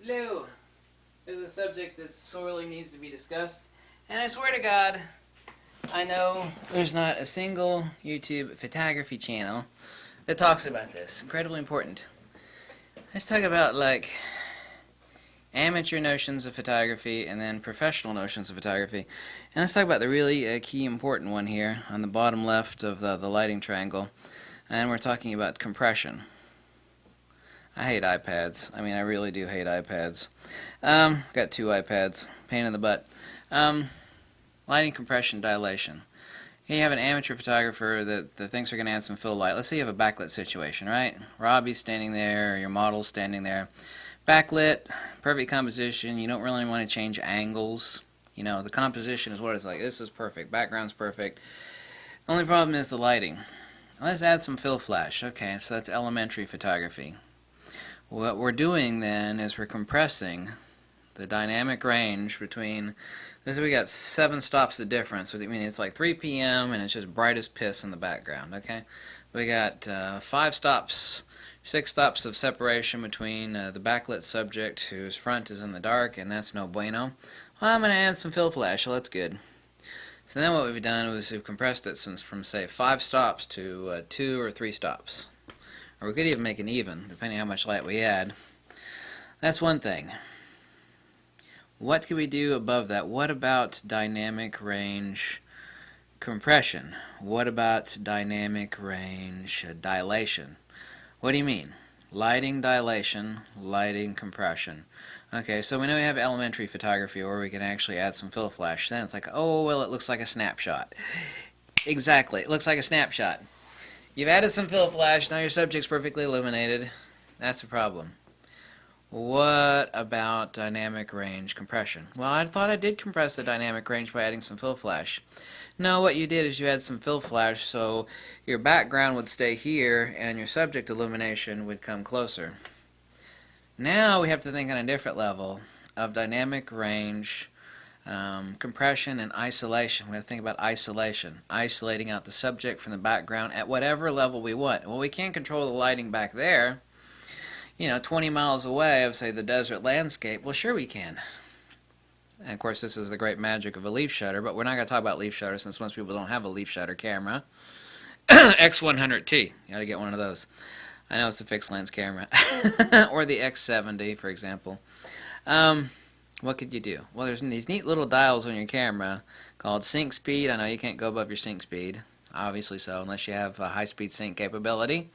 Hello. This is a subject that sorely needs to be discussed, and I swear to God, I know there's not a single YouTube photography channel that talks about this. Incredibly important. Let's talk about like amateur notions of photography and then professional notions of photography. And let's talk about the really key important one here on the bottom left of the lighting triangle. And we're talking about compression. I hate iPads. I mean, I really do hate iPads. Got two iPads. Pain in the butt. Lighting, compression, dilation. Here you have an amateur photographer that thinks they're going to add some fill light. Let's say you have a backlit situation, right? Robbie's standing there, or your model's standing there. Backlit, perfect composition. You don't really want to change angles. You know, the composition is what it's like. This is perfect. Background's perfect. Only problem is the lighting. Let's add some fill flash. Okay, so that's elementary photography. What we're doing then is we're compressing the dynamic range between, so we got 7 stops of difference. So I mean, it's like 3 p.m. and it's just bright as piss in the background. Okay, we got 5 stops, 6 stops of separation between the backlit subject whose front is in the dark, and that's no bueno. Well, I'm going to add some fill flash, so that's good. So then what we've done was we've compressed it from say 5 stops to 2 or 3 stops. Or we could even make it even, depending on how much light we add. That's one thing. What can we do above that? What about dynamic range compression? What about dynamic range dilation? What do you mean? Lighting, dilation, lighting, compression. Okay, so we know we have elementary photography where we can actually add some fill flash. Then it's like, oh, well, it looks like a snapshot. Exactly, it looks like a snapshot. You've added some fill flash, now your subject's perfectly illuminated. That's the problem. What about dynamic range compression? Well, I thought I did compress the dynamic range by adding some fill flash. No, what you did is you add some fill flash so your background would stay here and your subject illumination would come closer. Now we have to think on a different level of dynamic range compression and isolation. We have to think about isolation, isolating out the subject from the background at whatever level we want. Well, we can't control the lighting back there, 20 miles away of, say, the desert landscape. Well, sure we can. And of course, this is the great magic of a leaf shutter, but we're not going to talk about leaf shutter since most people don't have a leaf shutter camera. X100T, you got to get one of those. I know it's a fixed lens camera. Or the X70, for example. What could you do? Well, there's these neat little dials on your camera called sync speed. I know you can't go above your sync speed, obviously so, unless you have a high-speed sync capability.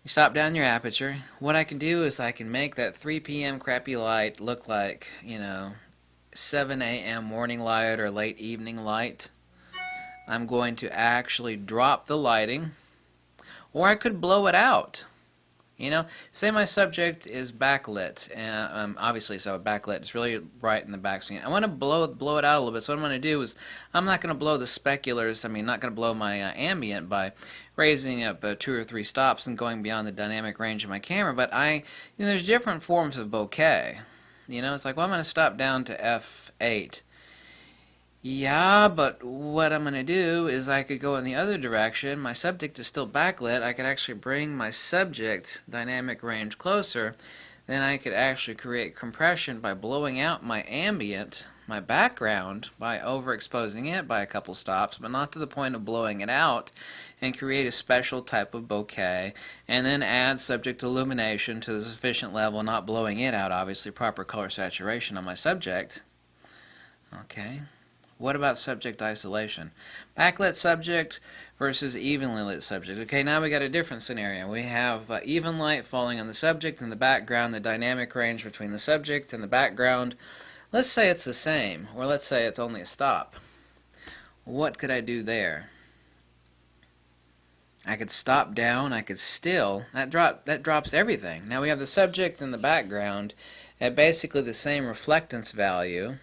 You stop down your aperture. What I can do is I can make that 3 p.m. crappy light look like, 7 a.m. morning light or late evening light. I'm going to actually drop the lighting, or I could blow it out. Say my subject is backlit, and obviously so backlit, it's really bright in the back. So I want to blow it out a little bit. So what I'm going to do is I'm not going to blow the speculars. Not going to blow my ambient by raising up 2 or 3 stops and going beyond the dynamic range of my camera. But there's different forms of bokeh. It's like, well, I'm going to stop down to f8. Yeah, but what I'm going to do is I could go in the other direction. My subject is still backlit. I could actually bring my subject dynamic range closer. Then I could actually create compression by blowing out my ambient, my background, by overexposing it by a couple stops, but not to the point of blowing it out, and create a special type of bokeh, and then add subject illumination to the sufficient level, not blowing it out, obviously, proper color saturation on my subject. Okay. What about subject isolation? Backlit subject versus evenly lit subject. Okay, now we got a different scenario. We have even light falling on the subject and the background, the dynamic range between the subject and the background. Let's say it's the same, or let's say it's only a stop. What could I do there? I could stop down, I could still, that drops everything. Now we have the subject and the background at basically the same reflectance value.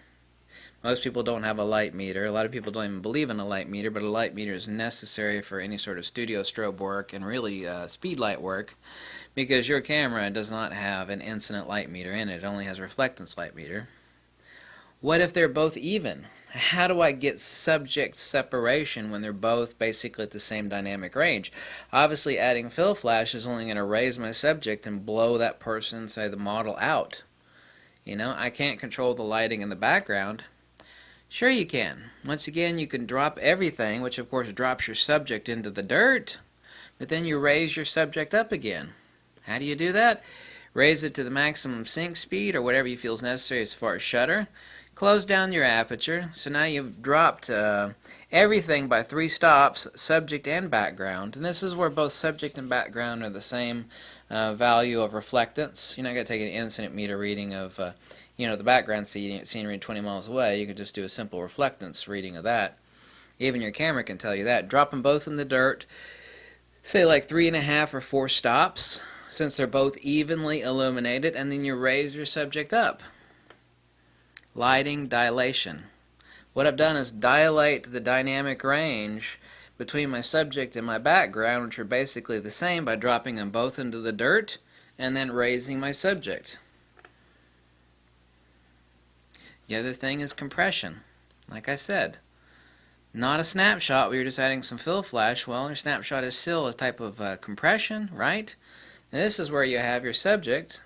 Most people don't have a light meter. A lot of people don't even believe in a light meter, but a light meter is necessary for any sort of studio strobe work and really speed light work, because your camera does not have an incident light meter in it. It only has a reflectance light meter. What if they're both even? How do I get subject separation when they're both basically at the same dynamic range? Obviously, adding fill flash is only going to raise my subject and blow that person, say the model, out. You know, I can't control the lighting in the background. Sure you can. Once again, you can drop everything, which of course drops your subject into the dirt, but then you raise your subject up again. How do you do that? Raise it to the maximum sync speed or whatever you feel is necessary as far as shutter. Close down your aperture. So now you've dropped everything by 3 stops, subject and background. And this is where both subject and background are the same value of reflectance. You're not going to take an incident meter reading of the background scenery 20 miles away. You can just do a simple reflectance reading of that. Even your camera can tell you that. Drop them both in the dirt, say like 3.5 or 4 stops, since they're both evenly illuminated, and then you raise your subject up. Lighting dilation. What I've done is dilate the dynamic range between my subject and my background, which are basically the same, by dropping them both into the dirt and then raising my subject. The other thing is compression. Like I said, not a snapshot where you're just adding some fill flash. Well, your snapshot is still a type of compression, right? And this is where you have your subject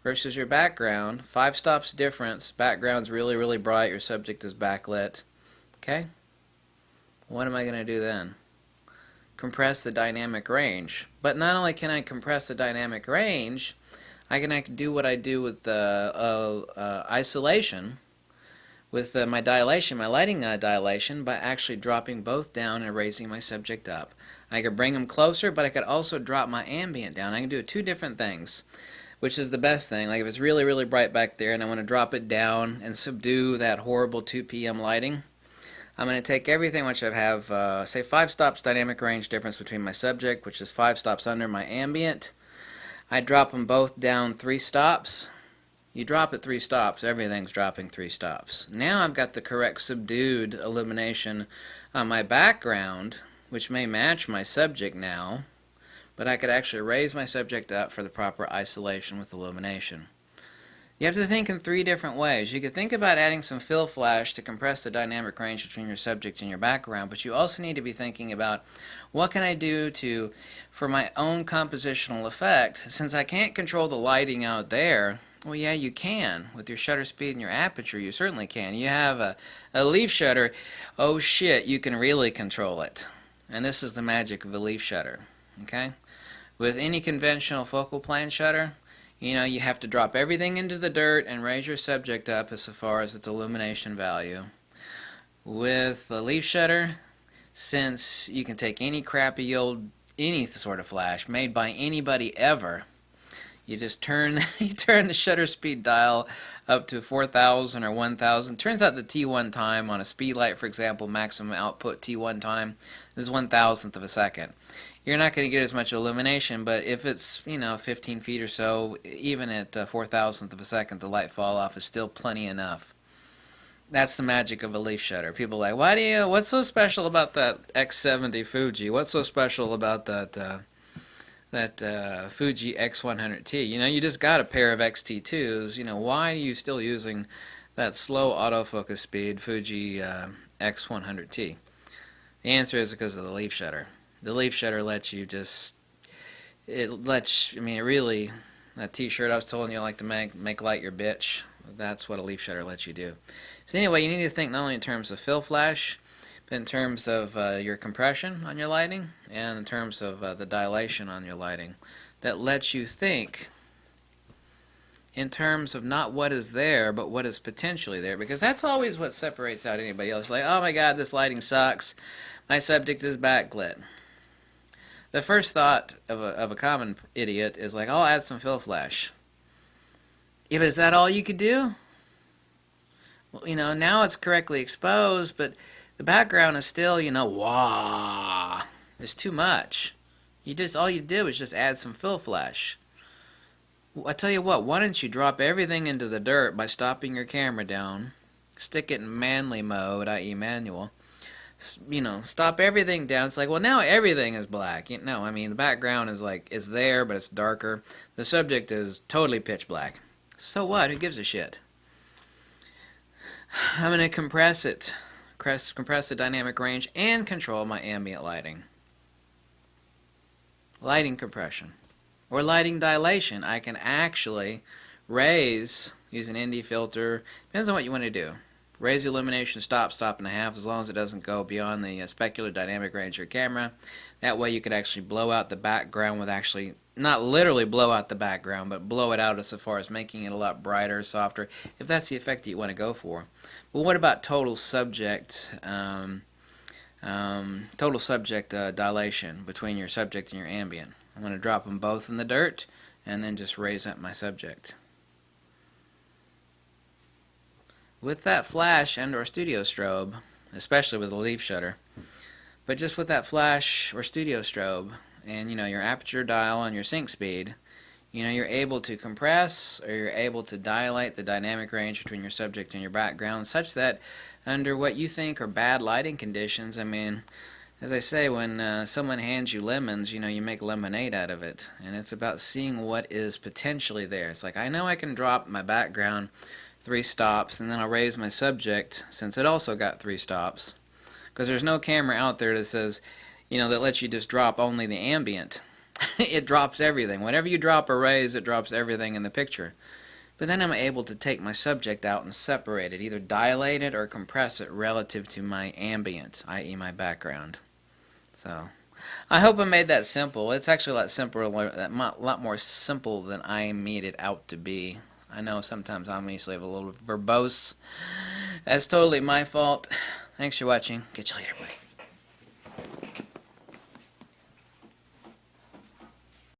versus your background. 5 stops difference. Background's really, really bright. Your subject is backlit. Okay? What am I going to do then? Compress the dynamic range. But not only can I compress the dynamic range, I can do what I do with isolation, with my dilation, my lighting dilation, by actually dropping both down and raising my subject up. I could bring them closer, but I could also drop my ambient down. I can do 2 different things, which is the best thing. Like if it's really, really bright back there and I want to drop it down and subdue that horrible 2 p.m. lighting, I'm going to take everything which I have, say 5 stops dynamic range difference between my subject, which is 5 stops under my ambient. I drop them both down 3 stops. You drop it 3 stops, everything's dropping 3 stops. Now I've got the correct subdued illumination on my background, which may match my subject now, but I could actually raise my subject up for the proper isolation with illumination. You have to think in 3 different ways. You could think about adding some fill flash to compress the dynamic range between your subject and your background, but you also need to be thinking about what can I do for my own compositional effect. Since I can't control the lighting out there, well, yeah, you can. With your shutter speed and your aperture, you certainly can. You have a leaf shutter, oh shit, you can really control it. And this is the magic of a leaf shutter, okay? With any conventional focal plane shutter, you have to drop everything into the dirt and raise your subject up as far as its illumination value. With a leaf shutter, since you can take any crappy old, any sort of flash made by anybody ever, you just turn the shutter speed dial up to 4,000 or 1,000. Turns out the T1 time on a Speedlight, for example, maximum output T1 time is 1,000th of a second. You're not going to get as much illumination, but if it's 15 feet or so, even at 4,000th of a second, the light fall off is still plenty enough. That's the magic of a leaf shutter. People are like, what's so special about that X70 Fuji? What's so special about that Fuji X100T? You just got a pair of XT2s. Why are you still using that slow autofocus speed Fuji X100T? The answer is because of the leaf shutter. The leaf shutter lets you really, that t-shirt I was telling you I like to make light your bitch, that's what a leaf shutter lets you do. So anyway, you need to think not only in terms of fill flash, but in terms of your compression on your lighting, and in terms of the dilation on your lighting. That lets you think in terms of not what is there, but what is potentially there, because that's always what separates out anybody else. Like, oh my god, this lighting sucks, my subject is backlit. The first thought of a common idiot is like, I'll add some fill flash. Yeah, but is that all you could do? Well, now it's correctly exposed, but the background is still, wah. It's too much. All you do is just add some fill flash. I tell you what, why don't you drop everything into the dirt by stopping your camera down, stick it in manly mode, i.e. manual, stop everything down. It's like, well, now everything is black. The background is there, but it's darker. The subject is totally pitch black. So what? Who gives a shit? I'm going to compress it. Compress the dynamic range and control my ambient lighting. Lighting compression. Or lighting dilation. I can actually raise, use an ND filter, depends on what you want to do. Raise the illumination stop and a half, as long as it doesn't go beyond the specular dynamic range of your camera. That way you could actually blow out the background with actually, not literally blow out the background, but blow it out as far as making it a lot brighter, softer, if that's the effect that you want to go for. Well, what about total subject dilation between your subject and your ambient? I'm going to drop them both in the dirt and then just raise up my subject. With that flash and or studio strobe, especially with the leaf shutter, but just with that flash or studio strobe and your aperture dial and your sync speed, you're able to compress or you're able to dilate the dynamic range between your subject and your background such that under what you think are bad lighting conditions, I mean, as I say, when someone hands you lemons, you make lemonade out of it, and it's about seeing what is potentially there. It's like, I know I can drop my background 3 stops, and then I'll raise my subject since it also got 3 stops, because there's no camera out there that says, that lets you just drop only the ambient. It drops everything. Whenever you drop or raise, it drops everything in the picture. But then I'm able to take my subject out and separate it, either dilate it or compress it relative to my ambient, i.e. my background. So, I hope I made that simple. It's actually a lot simpler, a lot more simple than I made it out to be. I know sometimes I'm usually a little verbose. That's totally my fault. Thanks for watching. Catch you later, bye.